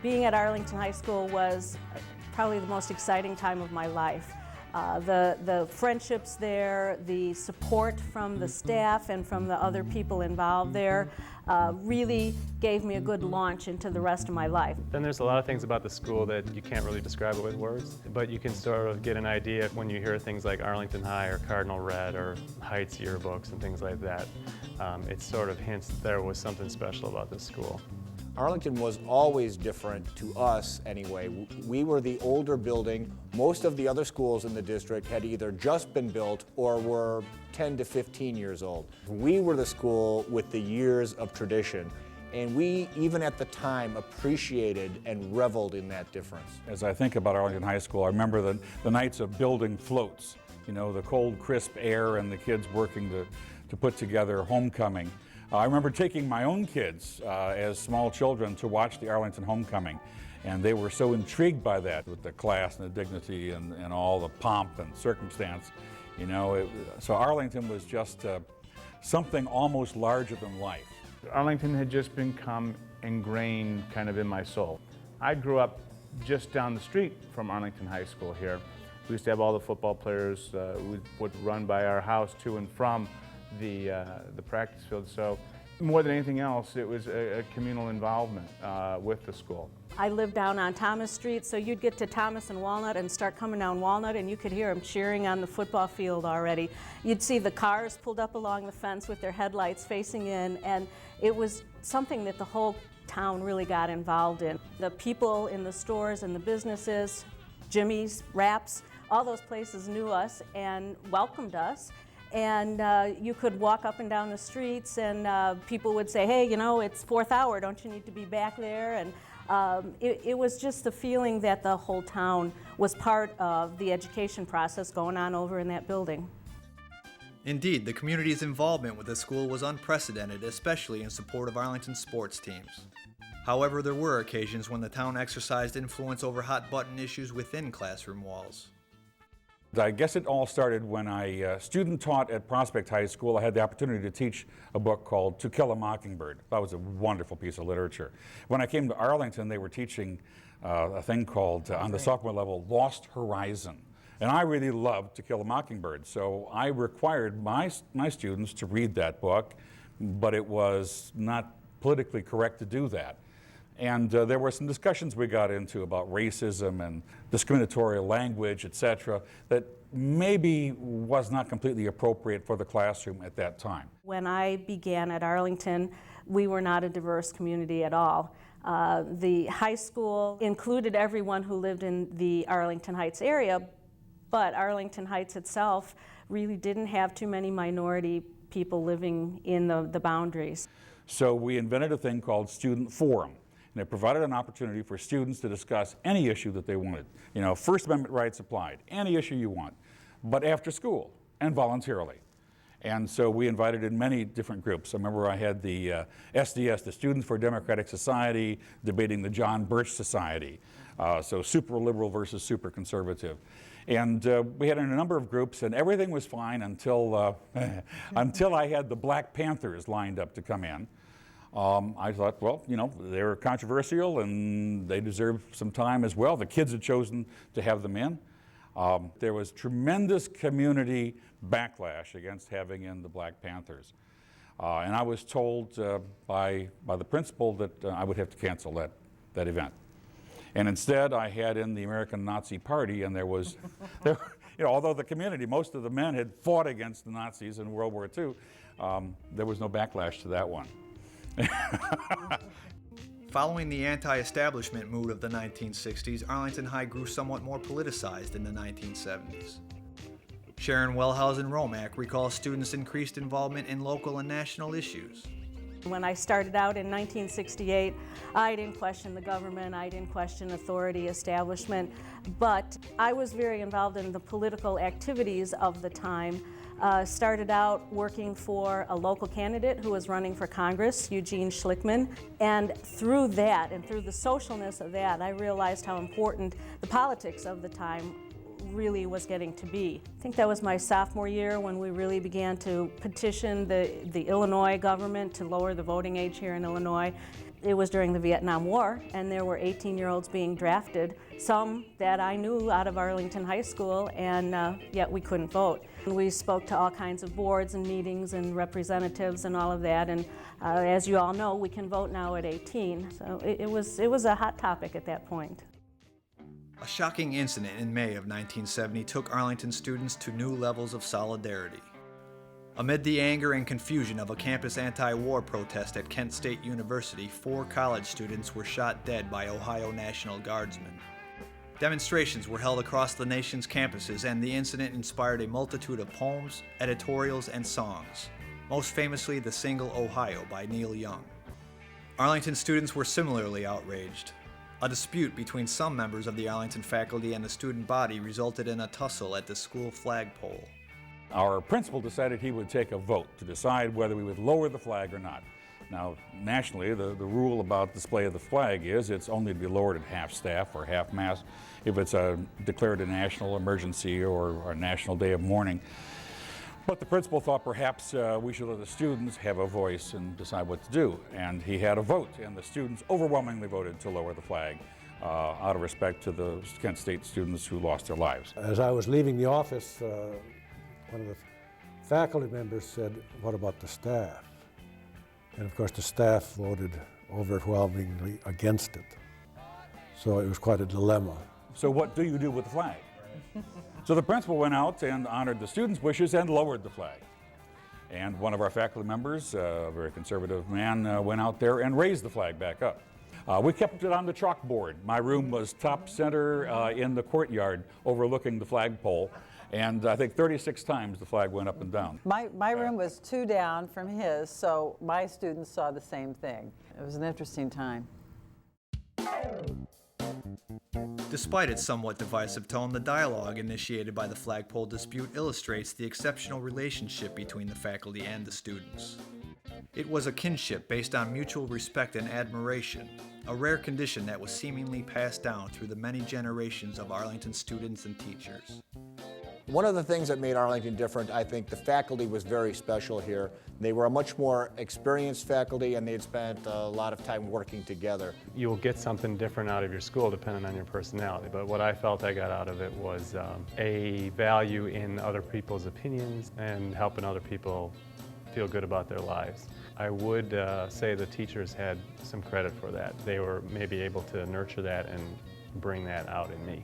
Being at Arlington High School was probably the most exciting time of my life. The friendships there, the support from the staff and from the other people involved there really gave me a good launch into the rest of my life. Then there's a lot of things about the school that you can't really describe it with words, but you can sort of get an idea when you hear things like Arlington High or Cardinal Red or Heights yearbooks and things like that. It sort of hints that there was something special about this school. Arlington was always different, to us anyway. We were the older building. Most of the other schools in the district had either just been built or were 10 to 15 years old. We were the school with the years of tradition, and we, even at the time, appreciated and reveled in that difference. As I think about Arlington High School, I remember the nights of building floats, you know, the cold, crisp air and the kids working to put together homecoming. I remember taking my own kids as small children to watch the Arlington homecoming, and they were so intrigued by that, with the class and the dignity and all the pomp and circumstance. You know, so Arlington was just something almost larger than life. Arlington had just become ingrained kind of in my soul. I grew up just down the street from Arlington High School here. We used to have all the football players would run by our house to and from the practice field. So more than anything else, it was a communal involvement with the school. I lived down on Thomas Street, so you'd get to Thomas and Walnut and start coming down Walnut and you could hear them cheering on the football field already. You'd see the cars pulled up along the fence with their headlights facing in, and it was something that the whole town really got involved in. The people in the stores and the businesses, Jimmy's, Raps, all those places knew us and welcomed us. And you could walk up and down the streets and people would say, hey, you know, it's 4th hour, don't you need to be back there? And it was just the feeling that the whole town was part of the education process going on over in that building. Indeed, the community's involvement with the school was unprecedented, especially in support of Arlington's sports teams. However, there were occasions when the town exercised influence over hot-button issues within classroom walls. I guess it all started when I student taught at Prospect High School. I had the opportunity to teach a book called To Kill a Mockingbird. That was a wonderful piece of literature. When I came to Arlington, they were teaching a thing called, on the sophomore level, Lost Horizon. And I really loved To Kill a Mockingbird, so I required my students to read that book, but it was not politically correct to do that. And there were some discussions we got into about racism and discriminatory language, etc., that maybe was not completely appropriate for the classroom at that time. When I began at Arlington, we were not a diverse community at all. The high school included everyone who lived in the Arlington Heights area, but Arlington Heights itself really didn't have too many minority people living in the boundaries. So we invented a thing called Student Forum. And it provided an opportunity for students to discuss any issue that they wanted. You know, First Amendment rights applied, any issue you want, but after school and voluntarily. And so we invited in many different groups. I remember I had the SDS, the Students for Democratic Society, debating the John Birch Society. So super liberal versus super conservative. And we had a number of groups, and everything was fine until, until I had the Black Panthers lined up to come in. I thought, well, you know, they were controversial and they deserved some time as well. The kids had chosen to have them in. There was tremendous community backlash against having in the Black Panthers. And I was told by the principal that I would have to cancel that event. And instead, I had in the American Nazi Party, and there was, you know, although the community, most of the men had fought against the Nazis in World War II, there was no backlash to that one. Following the anti-establishment mood of the 1960s, Arlington High grew somewhat more politicized in the 1970s. Sharon Wellhausen-Romack recalls students' increased involvement in local and national issues. When I started out in 1968, I didn't question the government, I didn't question authority, establishment, but I was very involved in the political activities of the time. Started out working for a local candidate who was running for Congress, Eugene Schlickman, and through that and through the socialness of that, I realized how important the politics of the time really was getting to be. I think that was my sophomore year when we really began to petition the Illinois government to lower the voting age here in Illinois. It was during the Vietnam War, and there were 18-year-olds being drafted, some that I knew out of Arlington High School, and yet we couldn't vote. We spoke to all kinds of boards and meetings and representatives and all of that, and as you all know, we can vote now at 18, so it was a hot topic at that point. A shocking incident in May of 1970 took Arlington students to new levels of solidarity. Amid the anger and confusion of a campus anti-war protest at Kent State University, 4 college students were shot dead by Ohio National Guardsmen. Demonstrations were held across the nation's campuses, and the incident inspired a multitude of poems, editorials, and songs, most famously the single Ohio by Neil Young. Arlington students were similarly outraged. A dispute between some members of the Arlington faculty and the student body resulted in a tussle at the school flagpole. Our principal decided he would take a vote to decide whether we would lower the flag or not. Now, nationally, the rule about display of the flag is it's only to be lowered at half-staff or half-mast if it's declared a national emergency or a national day of mourning. But the principal thought perhaps we should let the students have a voice and decide what to do. And he had a vote, and the students overwhelmingly voted to lower the flag out of respect to the Kent State students who lost their lives. As I was leaving the office, one of the faculty members said, "What about the staff?" And of course the staff voted overwhelmingly against it. So it was quite a dilemma. So what do you do with the flag? So the principal went out and honored the students' wishes and lowered the flag. And one of our faculty members, a very conservative man, went out there and raised the flag back up. We kept it on the chalkboard. My room was top center in the courtyard overlooking the flagpole. And I think 36 times the flag went up and down. My room was 2 down from his, so my students saw the same thing. It was an interesting time. Despite its somewhat divisive tone, the dialogue initiated by the flagpole dispute illustrates the exceptional relationship between the faculty and the students. It was a kinship based on mutual respect and admiration, a rare condition that was seemingly passed down through the many generations of Arlington students and teachers. One of the things that made Arlington different, I think the faculty was very special here. They were a much more experienced faculty, and they'd spent a lot of time working together. You will get something different out of your school depending on your personality, but what I felt I got out of it was a value in other people's opinions and helping other people feel good about their lives. I would say the teachers had some credit for that. They were maybe able to nurture that and bring that out in me.